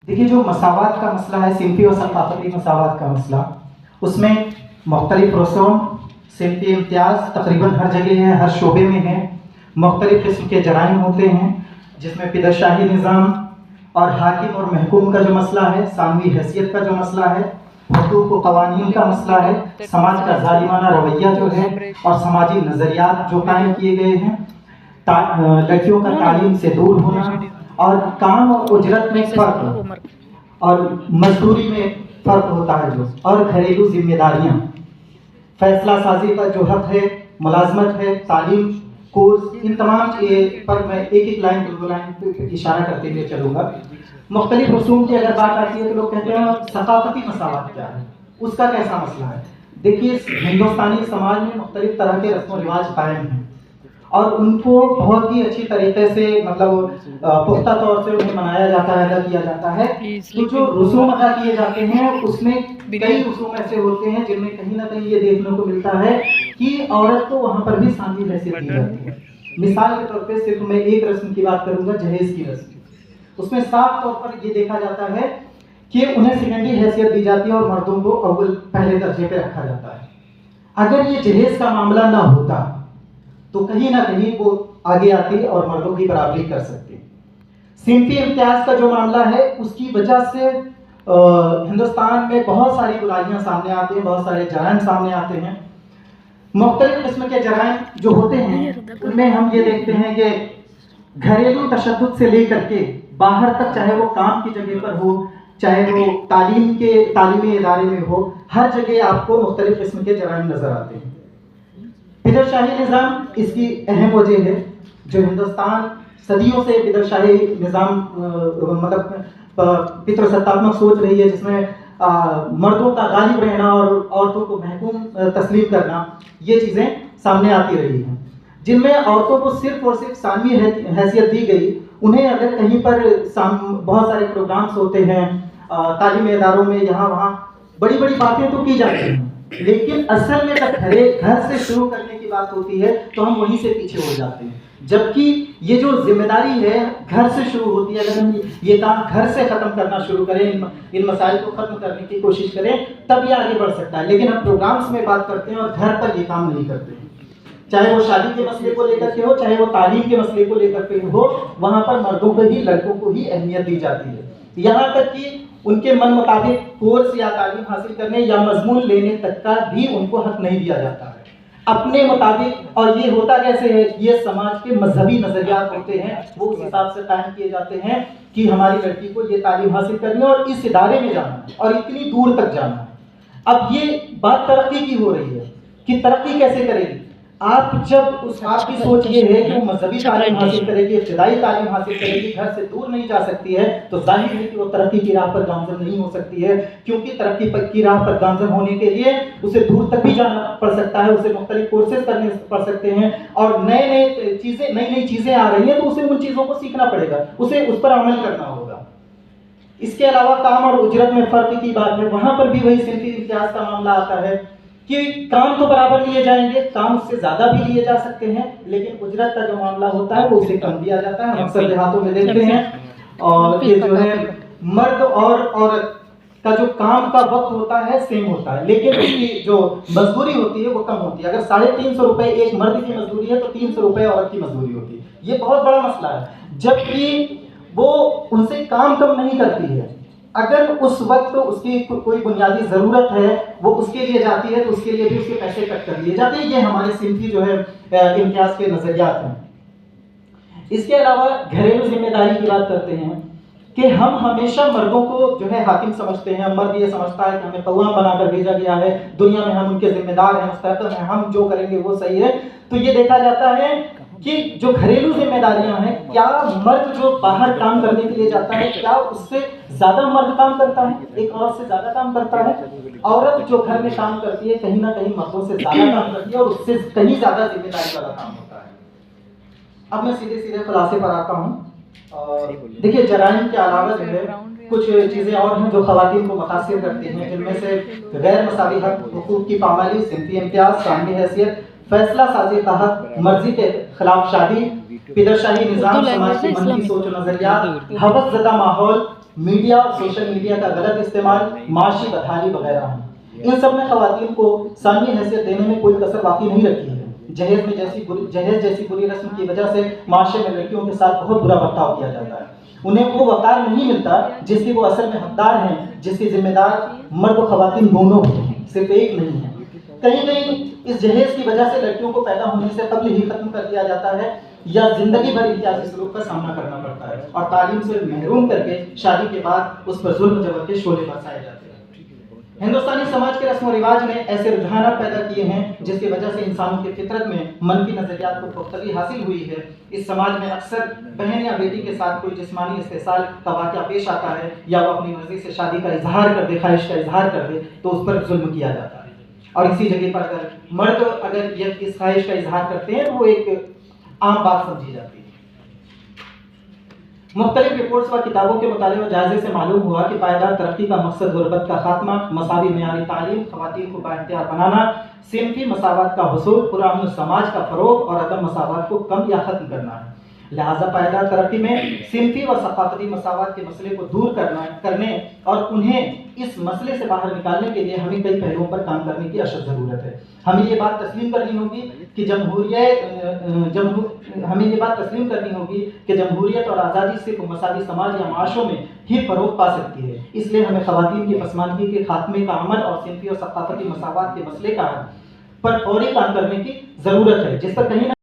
دیکھیے جو مساوات کا مسئلہ ہے، صنفی و ثقافتی مساوات کا مسئلہ، اس میں مختلف رسوم، صنفی امتیاز تقریباً ہر جگہ ہے، ہر شعبے میں ہے. مختلف قسم کے جرائم ہوتے ہیں جس میں پدرشاہی نظام اور حاکم اور محکوم کا جو مسئلہ ہے، ثانوی حیثیت کا جو مسئلہ ہے، حقوق و قوانین کا مسئلہ ہے، سماج کا ظالمانہ رویہ جو ہے اور سماجی نظریات جو قائم کیے گئے ہیں، لڑکیوں کا تعلیم سے دور ہونا اور کام اور اجرت میں فرق اور مزدوری میں فرق ہوتا ہے جو، اور گھریلو ذمہ داریاں، فیصلہ سازی کا جو حق ہے، ملازمت ہے، تعلیم، کورس، ان تمام پر میں ایک ایک لائن دو لائن پہ اشارہ کرتے ہوئے چلوں گا. مختلف رسوم کی اگر بات آتی ہے تو لوگ کہتے ہیں ثقافتی مساوات کیا ہے، اس کا کیسا مسئلہ ہے. دیکھیے ہندوستانی سماج میں مختلف طرح کے رسم و رواج قائم ہیں اور ان کو بہت ہی اچھی طریقے سے پختہ طور سے انہیں منایا جاتا ہے، ادا کیا جاتا ہے. تو جو رسوم ادا کیے جاتے ہیں اس میں کئی رسوم ایسے ہوتے ہیں جن میں کہیں نہ کہیں یہ دیکھنے کو ملتا ہے کہ عورت کو وہاں پر بھی ثانوی حیثیت دی جاتی ہے. مثال کے طور پہ صرف میں ایک رسم کی بات کروں گا، جہیز کی رسم. اس میں صاف طور پر یہ دیکھا جاتا ہے کہ انہیں سیکنڈری حیثیت دی جاتی ہے اور مردوں کو اول پہلے درجے پہ رکھا جاتا ہے. اگر یہ جہیز کا معاملہ نہ ہوتا تو کہیں نہ کہیں وہ آگے آتی اور مردوں کی برابری کر سکتی. صنفی امتیاز کا جو معاملہ ہے اس کی وجہ سے ہندوستان میں بہت ساری برائیاں سامنے آتی ہیں، بہت سارے جرائم سامنے آتے ہیں. مختلف قسم کے جرائم جو ہوتے ہیں ان میں ہم یہ دیکھتے ہیں کہ گھریلو تشدد سے لے کر کے باہر تک، چاہے وہ کام کی جگہ پر ہو، چاہے وہ تعلیمی ادارے میں ہو، ہر جگہ آپ کو مختلف قسم کے جرائم نظر آتے ہیں. پدرشاہی نظام اس کی اہم وجہ ہے. جو ہندوستان صدیوں سے پدرشاہی نظام پتر ستاتمک سوچ رہی ہے، جس میں مردوں کا غالب رہنا اور عورتوں کو محکوم تسلیم کرنا، یہ چیزیں سامنے آتی رہی ہیں، جن میں عورتوں کو صرف اور صرف ثانوی حیثیت دی گئی. انہیں اگر کہیں پر بہت سارے پروگرامز ہوتے ہیں تعلیمی اداروں میں، یہاں وہاں بڑی بڑی باتیں تو کی جاتی ہیں، لیکن اصل میں جب گھر سے شروع کرنے کی بات ہوتی ہے تو ہم وہیں سے پیچھے ہو جاتے ہیں. جبکہ یہ جو ذمہ داری ہے گھر سے شروع ہوتی ہے. اگر ہم یہ کام گھر سے ختم کرنا شروع کریں، ان مسائل کو ختم کرنے کی کوشش کریں، تب یہ آگے بڑھ سکتا ہے. لیکن ہم پروگرامز میں بات کرتے ہیں اور گھر پر یہ کام نہیں کرتے ہیں. چاہے وہ شادی کے مسئلے کو لے کر کے ہو، چاہے وہ تعلیم کے مسئلے کو لے کر کے ہو، وہاں پر مردوں کو ہی، لڑکوں کو ہی اہمیت دی جاتی ہے. یہاں تک کہ ان کے من مطابق کورس یا تعلیم حاصل کرنے یا مضمون لینے تک کا بھی ان کو حق نہیں دیا جاتا ہے اپنے مطابق. اور یہ ہوتا کیسے ہے؟ یہ سماج کے مذہبی نظریات ہوتے ہیں، وہ اس حساب سے قائم کیے جاتے ہیں کہ ہماری لڑکی کو یہ تعلیم حاصل کرنی ہے اور اس ادارے میں جانا ہے اور اتنی دور تک جانا ہے. اب یہ بات ترقی کی ہو رہی ہے کہ ترقی کیسے کرے گی. آپ کی سوچ یہ ہے کہ وہ مذہبی تعلیم حاصل کرے گی، ابتدائی تعلیم حاصل کرے گی، گھر سے دور نہیں جا سکتی ہے، تو ظاہر ہے کہ وہ ترقی کی راہ پر گامزن نہیں ہو سکتی ہے. کیونکہ ترقی کی راہ پر گامزن ہونے کے لیے اسے دور تک بھی جانا پڑ سکتا ہے، اسے مختلف کورسز کرنے پڑ سکتے ہیں، اور نئی چیزیں آ رہی ہیں تو اسے ان چیزوں کو سیکھنا پڑے گا، اسے اس پر عمل کرنا ہوگا. اس کے علاوہ کام اور اجرت میں فرق کی بات ہے. وہاں پر بھی وہی صنفی امتیاز کا معاملہ آتا ہے کہ کام تو برابر لیے جائیں گے، کام اس سے زیادہ بھی لیے جا سکتے ہیں، لیکن اجرت کا جو معاملہ ہوتا ہے وہ اسے کم دیا جاتا ہے. ہم اکثر دیہاتوں میں دیکھتے ہیں اور یہ جو ہے مرد اور عورت کا جو کام کا وقت ہوتا ہے سیم ہوتا ہے، لیکن اس کی جو مزدوری ہوتی ہے وہ کم ہوتی ہے. اگر 350 روپے ایک مرد کی مزدوری ہے تو 300 روپے عورت کی مزدوری ہوتی ہے. یہ بہت بڑا مسئلہ ہے، جبکہ وہ ان سے کام کم نہیں کرتی ہے. اگر اس وقت اس کی کوئی بنیادی ضرورت ہے وہ اس کے لیے جاتی ہے تو اس کے لیے بھی اس کے پیسے کٹ کر دیے جاتے ہیں. یہ ہمارے صنفی جو ہے امتیاز کے نظریات ہیں. اس کے علاوہ گھریلو ذمہ داری کی بات کرتے ہیں کہ ہم ہمیشہ مردوں کو جو ہے حاکم سمجھتے ہیں. مرد یہ سمجھتا ہے کہ ہمیں قوام بنا کر بھیجا گیا ہے، دنیا میں ہم ان کے ذمہ دار ہیں، مستحق ہیں، ہم جو کریں گے وہ صحیح ہے. تو یہ دیکھا جاتا ہے کہ جو گھریلو ذمہ داریاں ہیں، کیا مرد جو باہر کام کرنے کے لیے جاتا ہے کیا اس سے زیادہ مرد کام کرتا ہے، ایک عورت سے زیادہ کام کرتا ہے؟ عورت جو گھر میں کام کرتی ہے کہیں نہ کہیں مردوں سے زیادہ کام کرتی ہے اور اس سے کہیں زیادہ ذمہ داری والا کام ہوتا ہے. اب میں سیدھے خلاصے پر آتا ہوں. دیکھیے جرائم کے علاوہ جو ہے کچھ چیزیں اور ہیں جو خواتین کو متاثر کرتی ہیں، جن میں سے غیر مساوی حق، حقوق کی پامالی، صنفی امتیاز، ثانوی حیثیت، فیصلہ سازی کا حق، مرضی کے خلاف شادی، پدرشاہی نظام، سماج کی منفی سوچ و نظریات، ہوس زدہ ماحول، میڈیا اور سوشل میڈیا کا غلط استعمال، معاشی بدحالی وغیرہ ہیں۔ ان سب میں خواتین کو ثانوی حیثیت دینے میں کوئی کسر باقی نہیں رکھی ہے۔ جہیز جیسی بری رسم کی وجہ سے معاشرے میں لڑکیوں کے ساتھ بہت برا برتاؤ کیا جاتا ہے۔ انہیں وہ وقار نہیں ملتا جس کی وہ اصل میں حقدار ہیں، جس کی ذمہ دار مرد و خواتین دونوں ہیں، صرف ایک نہیں ہے۔ کہیں کہیں اس جہیز کی وجہ سے لڑکیوں کو پیدا ہونے سے قبل ہی ختم کر دیا جاتا ہے یا زندگی بھر امتیازی سلوک کا سامنا کرنا پڑتا ہے، اور تعلیم سے محروم کر کے شادی کے بعد اس پر ظلم جبر کے شعلے برسائے جاتے ہیں۔ ہندوستانی سماج کے رسم و رواج نے ایسے رجحانات پیدا کیے ہیں جس کی وجہ سے انسانوں کی فطرت میں منفی نظریات کو پختگی حاصل ہوئی ہے۔ اس سماج میں اکثر بہن یا بیٹی کے ساتھ کوئی جسمانی استحصال کا واقعہ پیش آتا ہے یا وہ اپنی مرضی سے شادی کا اظہار کر دے، خواہش کا اظہار کر دے تو اس پر ظلم کیا جاتا ہے، اور اسی جگہ پر مرد اگر یہ اس خواہش کا اظہار کرتے ہیں تو وہ ایک عام بات سمجھی جاتی ہے۔ مختلف رپورٹس و کتابوں کے مطالعے و جائزے سے معلوم ہوا کہ پائیدار ترقی کا مقصد غربت کا خاتمہ، مساوی معیاری تعلیم، خواتین کو بااختیار بنانا، صنفی مساوات کا حصول، پرامن سماج کا فروغ اور عدم مساوات کو کم یا ختم کرنا ہے۔ لہذا پائیدار ترقی میں صنفی و ثقافتی مساوات کے مسئلے کو دور کرنے اور انہیں اس مسئلے سے باہر نکالنے کے لیے ہمیں کئی پہلوؤں پر کام کرنے کی اشد ضرورت ہے۔ ہمیں یہ بات تسلیم کرنی ہوگی کہ جمہوریت اور آزادی صرف مساوی سماج یا معاشروں میں ہی فروغ پا سکتی ہے۔ اس لیے ہمیں خواتین کی پسماندگی کے خاتمے کا عمل اور صنفی اور ثقافتی مساوات کے مسئلے پر فوری کام کرنے کی ضرورت ہے، جس پر کہیں نہ